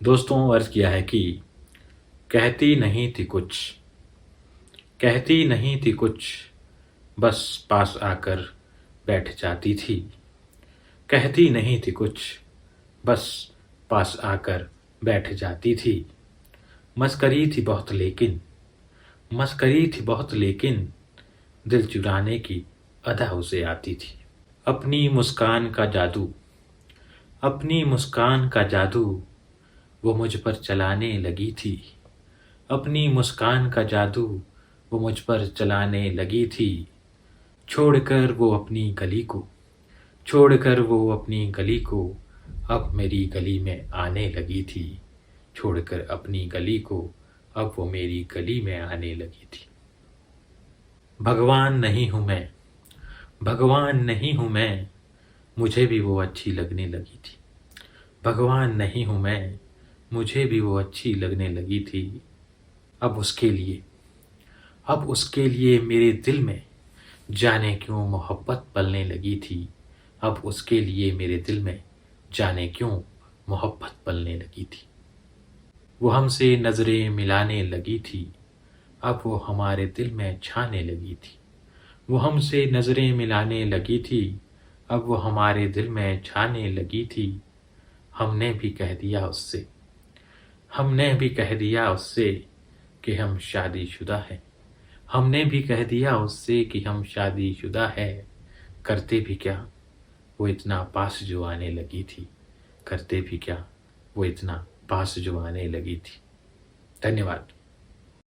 दोस्तों, अर्ज किया है कि कहती नहीं थी कुछ, कहती नहीं थी कुछ, बस पास आकर बैठ जाती थी। कहती नहीं थी कुछ, बस पास आकर बैठ जाती थी। मस्करी थी बहुत लेकिन, मस्करी थी बहुत लेकिन, दिल चुराने की अदा उसे आती थी। अपनी मुस्कान का जादू, अपनी मुस्कान का जादू वो मुझ पर चलाने लगी थी। अपनी मुस्कान का जादू वो मुझ पर चलाने लगी थी। छोड़कर वो अपनी गली को, छोड़कर वो अपनी गली को अब मेरी गली में आने लगी थी। छोड़कर अपनी गली को अब वो मेरी गली में आने लगी थी। भगवान नहीं हूँ मैं, भगवान नहीं हूँ मैं, मुझे भी वो अच्छी लगने लगी थी। भगवान नहीं हूँ मैं, मुझे भी वो अच्छी लगने लगी थी। अब उसके लिए, अब उसके लिए मेरे दिल में जाने क्यों मोहब्बत पलने लगी थी। अब उसके लिए मेरे दिल में जाने क्यों मोहब्बत पलने लगी थी। वो हमसे नज़रें मिलाने लगी थी, अब वो हमारे दिल में छाने लगी थी। वो हमसे नज़रें मिलाने लगी थी, अब वो हमारे दिल में छाने लगी थी। हमने भी कह दिया उससे, हमने भी कह दिया उससे कि हम शादीशुदा हैं। हमने भी कह दिया उससे कि हम शादीशुदा है। करते भी क्या वो इतना पास जो आने लगी थी। करते भी क्या वो इतना पास जो आने लगी थी। धन्यवाद।